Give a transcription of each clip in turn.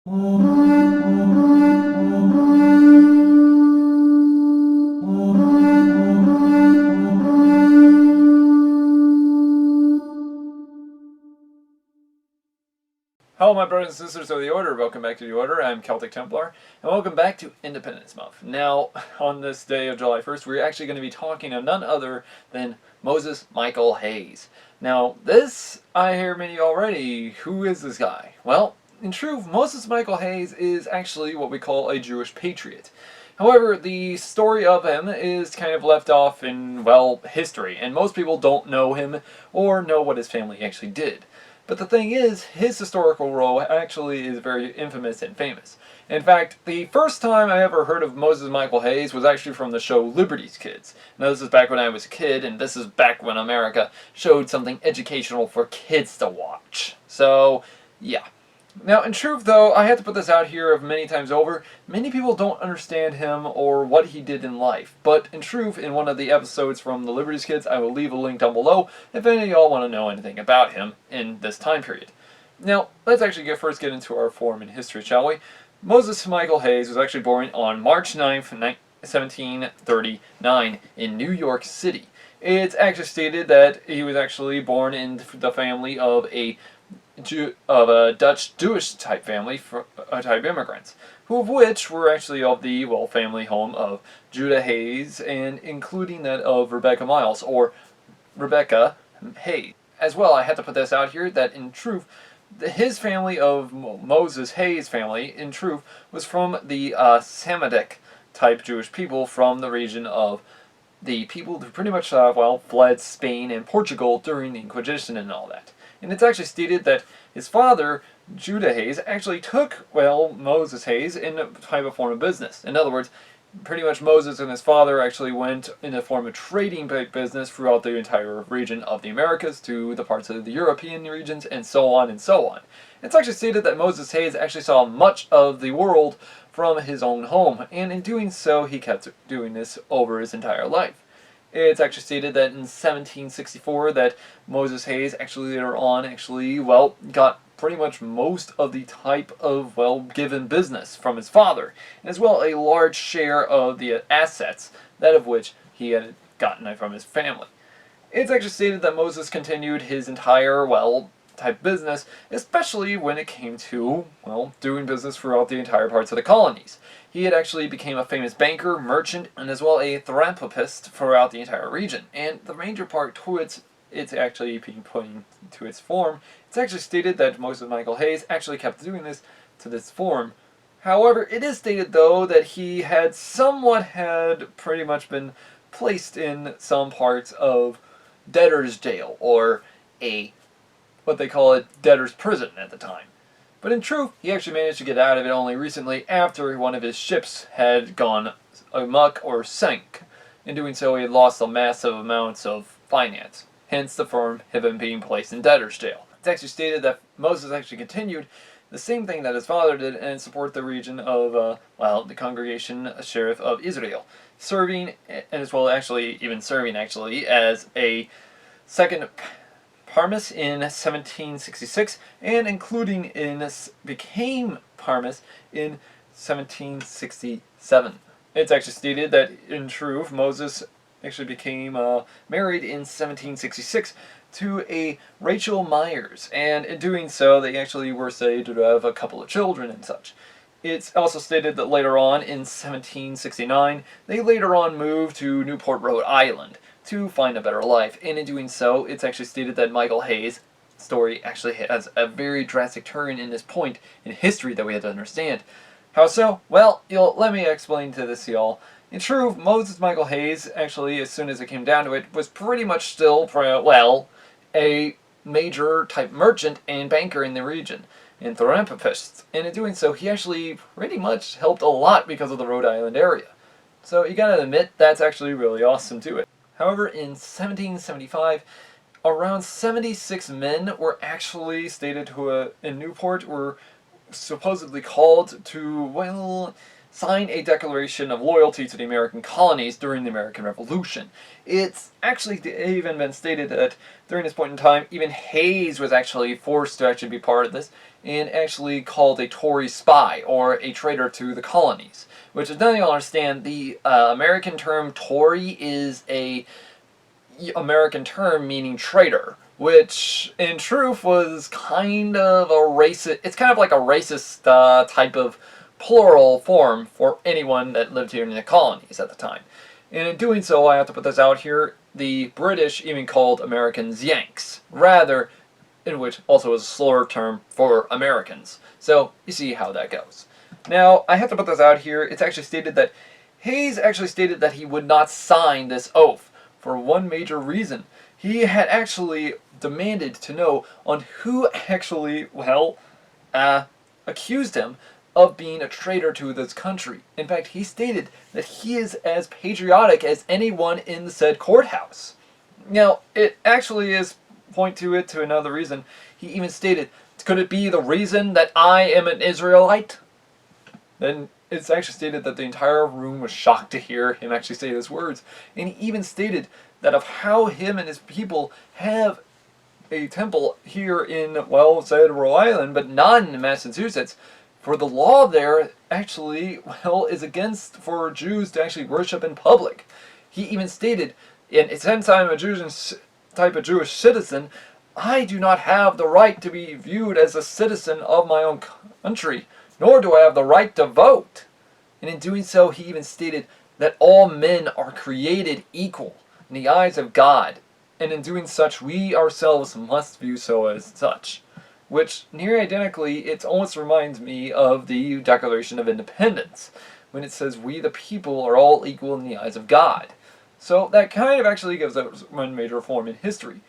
Hello my brothers and sisters of the Order, welcome back to the Order. I'm Celtic Templar, and welcome back to Independence Month. Now, on this day of July 1st, we're actually going to be talking of none other than Moses Michael Hayes. Now, this, I hear many already, who is this guy? Well, in truth, Moses Michael Hayes is actually what we call a Jewish patriot. However, the story of him is kind of left off in, well, history, and most people don't know him or know what his family actually did. But the thing is, his historical role actually is very infamous and famous. In fact, the first time I ever heard of Moses Michael Hayes was actually from the show Liberty's Kids. Now this is back when I was a kid, and this is back when America showed something educational for kids to watch. So, yeah. Now, in truth, though, I have to put this out here many times over, many people don't understand him or what he did in life. But in truth, in one of the episodes from the Liberty's Kids, I will leave a link down below if any of y'all want to know anything about him in this time period. Now, let's actually first get into our form in history, shall we? Moses Michael Hayes was actually born on March 9th, 1739 in New York City. It's actually stated that he was actually born in the family of a Dutch Jewish type family, type immigrants, who of which were actually of the family home of Judah Hayes, and including that of Rebecca Miles, or Rebecca Hayes. As well, I have to put this out here that in truth, his family of Moses Hayes' family, in truth, was from the Semitic type Jewish people from the region of the people who pretty much fled Spain and Portugal during the Inquisition and all that. And it's actually stated that his father, Judah Hayes, actually took, Moses Hayes in a type of form of business. In other words, pretty much Moses and his father actually went in a form of trading business throughout the entire region of the Americas to the parts of the European regions and so on and so on. It's actually stated that Moses Hayes actually saw much of the world from his own home, and in doing so, he kept doing this over his entire life. It's actually stated that in 1764 that Moses Hayes actually later on got pretty much most of the type of, given business from his father, as well a large share of the assets, that of which he had gotten from his family. It's actually stated that Moses continued his entire, type business, especially when it came to, doing business throughout the entire parts of the colonies. He had actually became a famous banker, merchant, and as well a philanthropist throughout the entire region. And the major part to it's actually being put into its form, it's actually stated that Moses Michael Hayes actually kept doing this to this form. However, it is stated, though, that he had pretty much been placed in some parts of debtor's jail, or what they call it, debtor's prison at the time. But in truth, he actually managed to get out of it only recently after one of his ships had gone amok or sank. In doing so, he had lost a massive amounts of finance, hence the firm him being placed in debtor's jail. It's actually stated that Moses actually continued the same thing that his father did and support the region of, the Congregation Sheriff of Israel, serving, and as well serving as a second Parmas in 1766, and became Parmas in 1767. It's actually stated that, in truth, Moses actually became married in 1766 to a Rachel Myers, and in doing so, they actually were said to have a couple of children and such. It's also stated that later on, in 1769, they later on moved to Newport, Rhode Island, to find a better life, and in doing so, it's actually stated that Michael Hayes' story actually has a very drastic turn in this point in history that we have to understand. How so? Well, let me explain to this, y'all. In truth, Moses Michael Hayes, actually, as soon as it came down to it, was pretty much still, a major type merchant and banker in the region, and philanthropist, and in doing so, he actually pretty much helped a lot because of the Rhode Island area. So you gotta admit, that's actually really awesome to it. However, in 1775, around 76 men were actually stated in Newport were supposedly called to, sign a declaration of loyalty to the American colonies during the American Revolution. It's actually even been stated that during this point in time, even Hayes was actually forced to actually be part of this, and actually called a Tory spy, or a traitor to the colonies. Which, if none of y'all understand, the American term Tory is a American term meaning traitor, which in truth was kind of a racist, it's kind of like a racist type of plural form for anyone that lived here in the colonies at the time. And in doing so, I have to put this out here, the British even called Americans Yanks, rather, in which also is a slur term for Americans. So, you see how that goes. Now, I have to put this out here, it's actually stated that Hayes actually stated that he would not sign this oath for one major reason. He had actually demanded to know on who actually, well, accused him of being a traitor to this country. In fact, he stated that he is as patriotic as anyone in the said courthouse. Now, it actually is point to it to another reason. He even stated, could it be the reason that I am an Israelite? Then it's actually stated that the entire room was shocked to hear him actually say those words. And he even stated that of how him and his people have a temple here in, well, said Rhode Island, but not in Massachusetts, for the law there actually, well, is against for Jews to actually worship in public. He even stated, and since I'm a Jewish type of Jewish citizen, I do not have the right to be viewed as a citizen of my own country, nor do I have the right to vote. And in doing so, he even stated that all men are created equal in the eyes of God, and in doing such, we ourselves must view so as such. Which, near identically, it almost reminds me of the Declaration of Independence, when it says, we the people are all equal in the eyes of God. So that kind of actually gives us one major reform in history.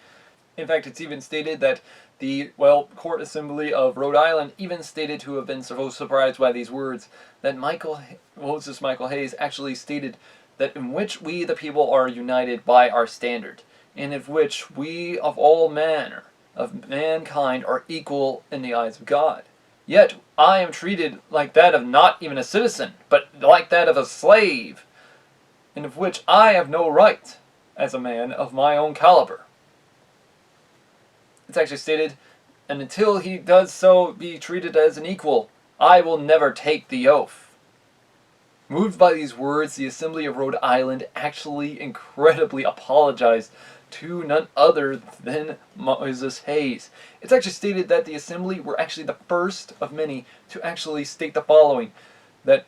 In fact, it's even stated that the, well, Court Assembly of Rhode Island even stated to have been so surprised by these words that Moses Michael Hayes actually stated that in which we the people are united by our standard, and in which we of all manner of mankind are equal in the eyes of God. Yet I am treated like that of not even a citizen, but like that of a slave, and of which I have no right as a man of my own caliber. It's actually stated, and until he does so be treated as an equal, I will never take the oath. Moved by these words, the Assembly of Rhode Island actually incredibly apologized to none other than Moses Hayes. It's actually stated that the Assembly were actually the first of many to actually state the following, that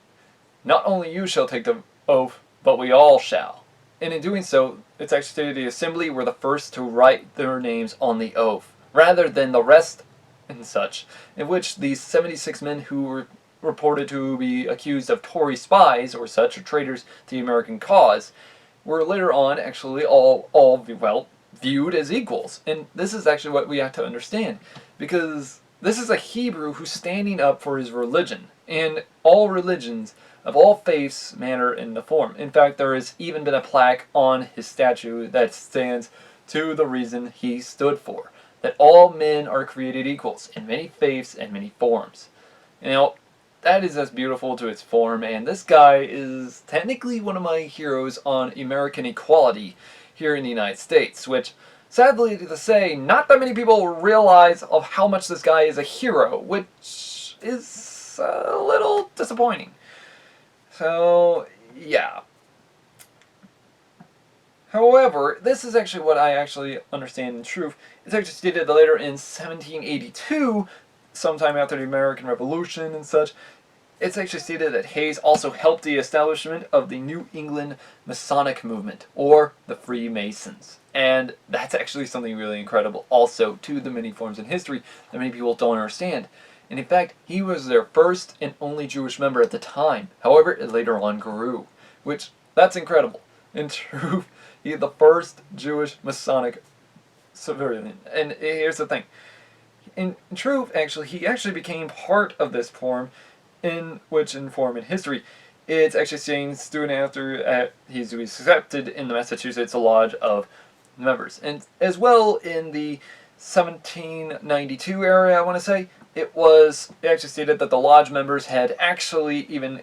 not only you shall take the oath, but we all shall. And in doing so, it's actually stated the Assembly were the first to write their names on the oath, rather than the rest and such, in which these 76 men who were reported to be accused of Tory spies or such, or traitors to the American cause, were later on actually all well, viewed as equals. And this is actually what we have to understand, because this is a Hebrew who's standing up for his religion, and all religions of all faiths, manner, and the form. In fact, there has even been a plaque on his statue that stands to the reason he stood for, that all men are created equals in many faiths and many forms. Now, that is as beautiful to its form, and this guy is technically one of my heroes on American equality here in the United States, which, sadly to say, not that many people realize of how much this guy is a hero, which is a little disappointing. So, yeah. However, this is actually what I actually understand in truth. It's actually stated later in 1782, sometime after the American Revolution and such, it's actually stated that Hayes also helped the establishment of the New England Masonic movement, or the Freemasons. And that's actually something really incredible also to the many forms in history that many people don't understand. And in fact, he was their first and only Jewish member at the time. However, it later on grew, which, that's incredible. In truth, he's the first Jewish Masonic civilian. And here's the thing. In truth, actually, he actually became part of this form, in history, it's actually saying soon after he was accepted in the Massachusetts Lodge of Members. And as well in the 1792 area, I want to say, it actually stated that the lodge members had actually even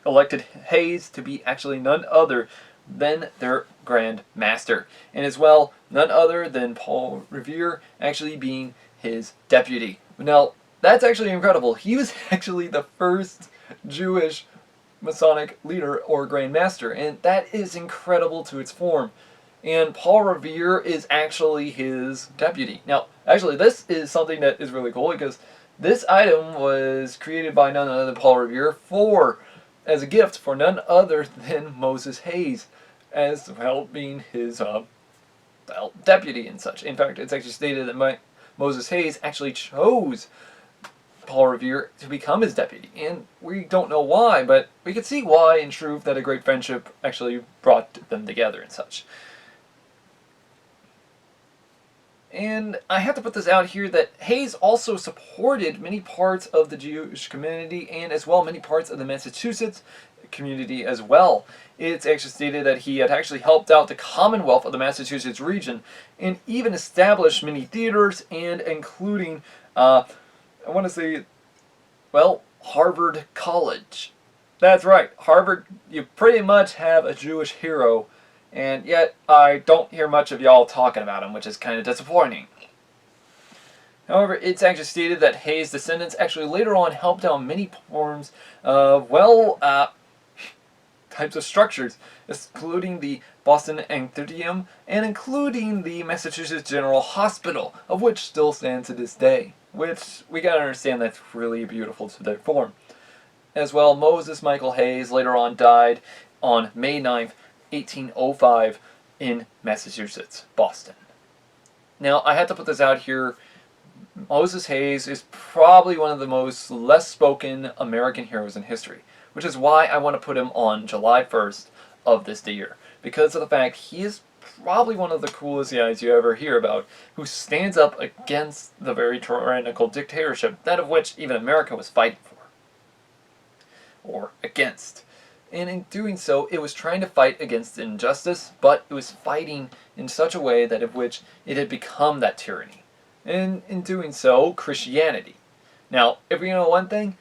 elected Hayes to be actually none other than their Grand Master, and as well none other than Paul Revere actually being his deputy. Now, that's actually incredible. He was actually the first Jewish Masonic leader or Grand Master, and that is incredible to its form. And Paul Revere is actually his deputy. Now, actually, this is something that is really cool because this item was created by none other than Paul Revere as a gift for none other than Moses Hayes, as well being his deputy and such. In fact, it's actually stated that Moses Hayes actually chose Paul Revere to become his deputy, and we don't know why, but we can see why in truth that a great friendship actually brought them together and such. And I have to put this out here that Hayes also supported many parts of the Jewish community and as well many parts of the Massachusetts community as well. It's actually stated that he had actually helped out the Commonwealth of the Massachusetts region and even established many theaters and including, I want to say, well, Harvard College. That's right, Harvard, you pretty much have a Jewish hero, and yet I don't hear much of y'all talking about him, which is kind of disappointing. However, it's actually stated that Hayes' descendants actually later on helped out many forms of, types of structures, including the Boston Amphitheater and including the Massachusetts General Hospital, of which still stands to this day, which we gotta understand that's really beautiful to their form. As well, Moses Michael Hayes later on died on May 9th, 1805 in Massachusetts, Boston. Now, I have to put this out here. Moses Hayes is probably one of the most less spoken American heroes in history, which is why I want to put him on July 1st of this year, because of the fact he is probably one of the coolest guys you ever hear about, who stands up against the very tyrannical dictatorship, that of which even America was fighting for, or against. And in doing so, it was trying to fight against injustice, but it was fighting in such a way that of which it had become that tyranny. And in doing so, Christianity. Now, if you know one thing,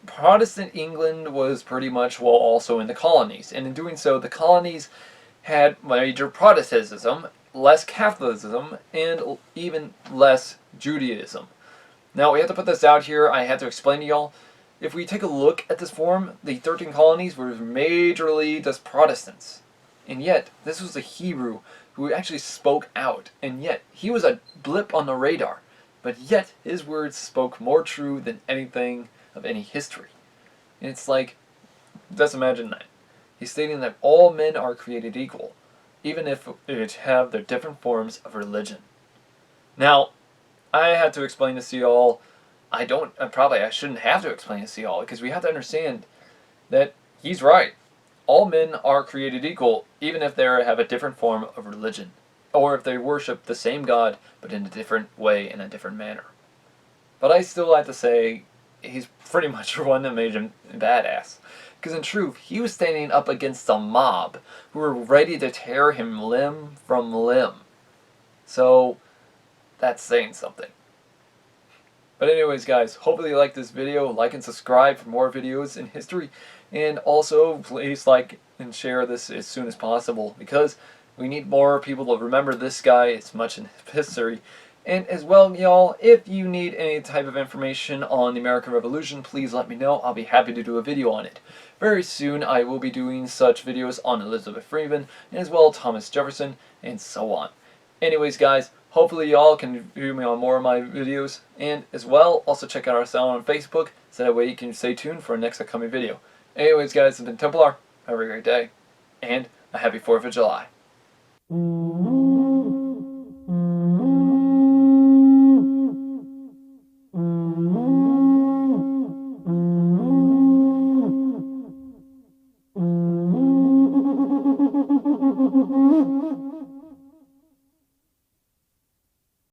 Protestant England was pretty much, well, also in the colonies. And in doing so, the colonies had major Protestantism, less Catholicism, and even less Judaism. Now, we have to put this out here. I had to explain to y'all. If we take a look at this form, the 13 colonies were majorly just Protestants. And yet, this was a Hebrew who actually spoke out. And yet, he was a blip on the radar. But yet, his words spoke more true than anything of any history. And it's like, just imagine that. He's stating that all men are created equal, even if they have their different forms of religion. Now, I had to explain this to y'all. I shouldn't have to explain this to y'all, because we have to understand that he's right. All men are created equal, even if they have a different form of religion, or if they worship the same God, but in a different way, in a different manner. But I still have to say, he's pretty much the one that made him badass. Because in truth, he was standing up against a mob who were ready to tear him limb from limb. So, that's saying something. But anyways, guys, hopefully you liked this video. Like and subscribe for more videos in history. And also, please like and share this as soon as possible, because we need more people to remember this guy as much in history. And as well, y'all, if you need any type of information on the American Revolution, please let me know. I'll be happy to do a video on it. Very soon, I will be doing such videos on Elizabeth Freeman, and as well Thomas Jefferson, and so on. Anyways, guys, hopefully y'all can view me on more of my videos, and as well, also check out our channel on Facebook, so that way you can stay tuned for our next upcoming video. Anyways, guys, it's been Templar. Have a great day, and a happy 4th of July.